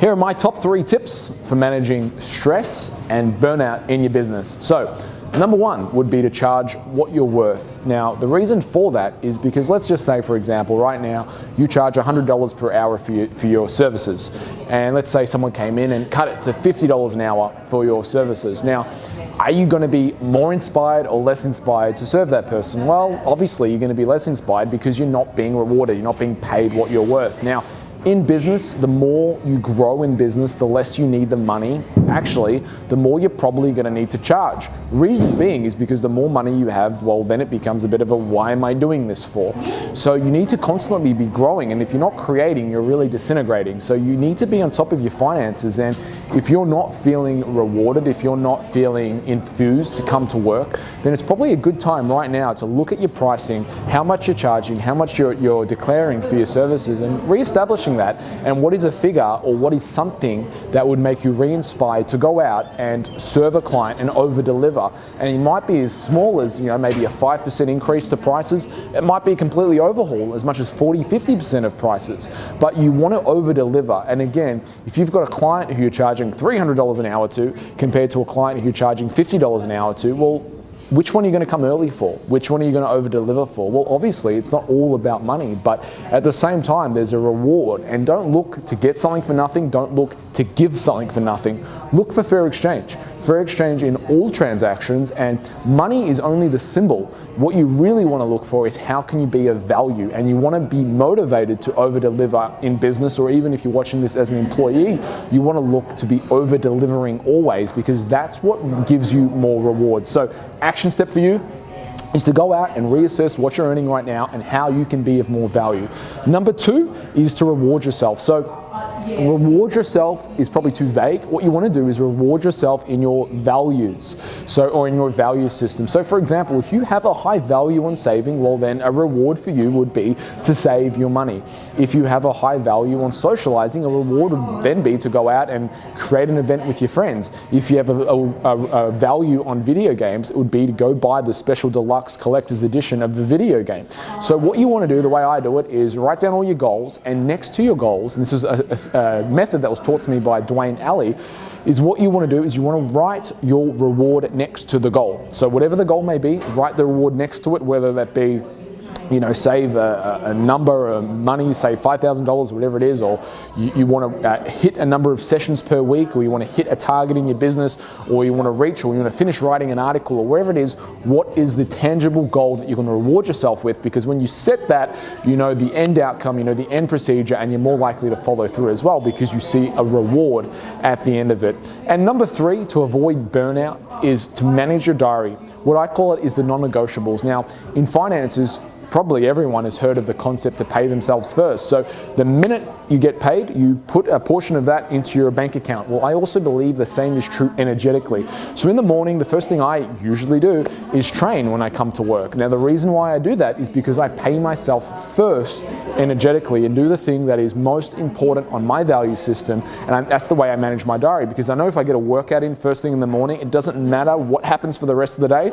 Here are my top 3 tips for managing stress and burnout in your business. So, number 1 would be to charge what you're worth. Now, the reason for that is because let's just say, for example, right now you charge $100 per hour for your services. And let's say someone came in and cut it to $50 an hour for your services. Now, are you going to be more inspired or less inspired to serve that person? Well, obviously you're going to be less inspired because you're not being rewarded, you're not being paid what you're worth. Now, in business, the more you grow in business, the less you need the money. Actually, the more you're probably going to need to charge. Reason being is because the more money you have, well, then it becomes a bit of a why am I doing this for? So you need to constantly be growing, and if you're not creating, you're really disintegrating. So you need to be on top of your finances, and if you're not feeling rewarded, if you're not feeling enthused to come to work, then it's probably a good time right now to look at your pricing, how much you're charging, how much you're declaring for your services, and re-establishing that, and what is a figure or what is something that would make you re-inspired to go out and serve a client and over-deliver. And it might be as small as maybe a 5% increase to prices. It might be a completely overhaul, as much as 40-50% of prices. But you want to over-deliver. And again, if you've got a client who you're charging $300 an hour to compared to a client who you're charging $50 an hour to, well, which one are you going to come early for? Which one are you going to over-deliver for? Well, obviously, it's not all about money, but at the same time, there's a reward. And don't look to get something for nothing. Don't look to give something for nothing. Look for fair exchange. Fair exchange in all transactions, and money is only the symbol. What you really want to look for is how can you be of value, and you want to be motivated to over-deliver in business, or even if you're watching this as an employee, you want to look to be over-delivering always, because that's what gives you more reward. So action step for you is to go out and reassess what you're earning right now and how you can be of more value. Number 2 is to reward yourself. So reward yourself is probably too vague. What you want to do is reward yourself in your values, or in your value system. So for example, if you have a high value on saving, well then a reward for you would be to save your money. If you have a high value on socializing, a reward would then be to go out and create an event with your friends. If you have a value on video games, it would be to go buy the special deluxe collector's edition of the video game. So what you want to do, the way I do it, is write down all your goals, and next to your goals, and this is a method that was taught to me by Dwayne Alley, is what you want to do is you want to write your reward next to the goal. So whatever the goal may be, write the reward next to it, whether that be save a number of money, say $5,000, whatever it is, or you want to hit a number of sessions per week, or you want to hit a target in your business, or you want to reach, or you want to finish writing an article, or wherever it is, what is the tangible goal that you're going to reward yourself with? Because when you set that, you know the end outcome, you know the end procedure, and you're more likely to follow through as well because you see a reward at the end of it. And number 3, to avoid burnout, is to manage your diary. What I call it is the non-negotiables. Now, in finances, probably everyone has heard of the concept to pay themselves first. So the minute you get paid, you put a portion of that into your bank account. Well, I also believe the same is true energetically. So in the morning, the first thing I usually do is train when I come to work. Now, the reason why I do that is because I pay myself first energetically and do the thing that is most important on my value system. And that's the way I manage my diary, because I know if I get a workout in first thing in the morning, it doesn't matter what happens for the rest of the day,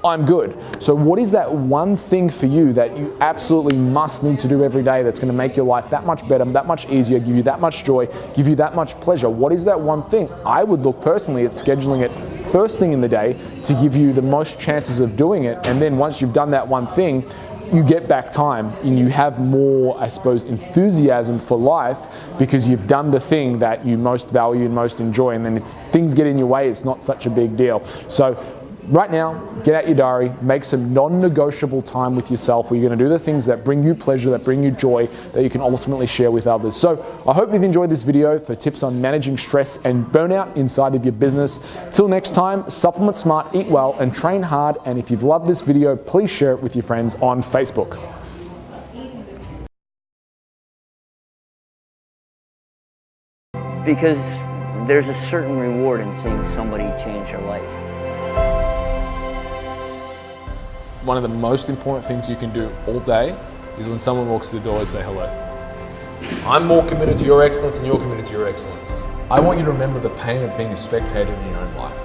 I'm good. So what is that one thing for you that you absolutely must need to do every day that's going to make your life that much better, that much easier, give you that much joy, give you that much pleasure? What is that one thing? I would look personally at scheduling it first thing in the day to give you the most chances of doing it. And then once you've done that one thing, you get back time and you have more, I suppose, enthusiasm for life because you've done the thing that you most value and most enjoy. And then if things get in your way, it's not such a big deal. So right now, get out your diary, make some non-negotiable time with yourself where you're going to do the things that bring you pleasure, that bring you joy, that you can ultimately share with others. So I hope you've enjoyed this video for tips on managing stress and burnout inside of your business. Till next time, supplement smart, eat well, and train hard. And if you've loved this video, please share it with your friends on Facebook. Because there's a certain reward in seeing somebody change their life. One of the most important things you can do all day is when someone walks through the door, say hello. I'm more committed to your excellence and you're committed to your excellence. I want you to remember the pain of being a spectator in your own life.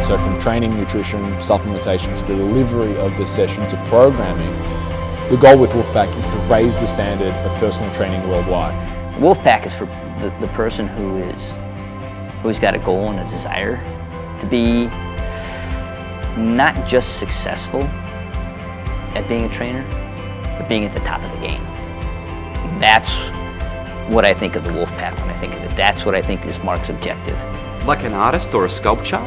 So from training, nutrition, supplementation, to the delivery of the session, to programming, The goal with Wolfpack is to raise the standard of personal training worldwide. Wolfpack is for the person who's got a goal and a desire to be not just successful at being a trainer, but being at the top of the game. That's what I think of the Wolfpack when I think of it. That's what I think is Mark's objective. Like an artist or a sculpture,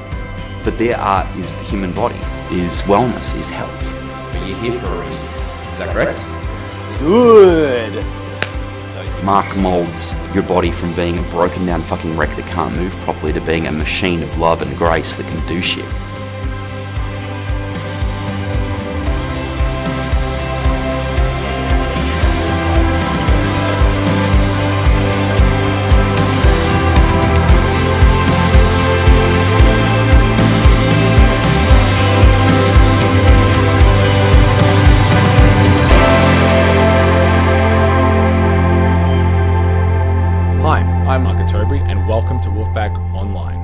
but their art is the human body, is wellness, is health. But you're here for a reason. Is that correct? Good. Mark molds your body from being a broken down fucking wreck that can't move properly to being a machine of love and grace that can do shit. Hi, I'm Mark Atobri, and welcome to Wolfpack Online.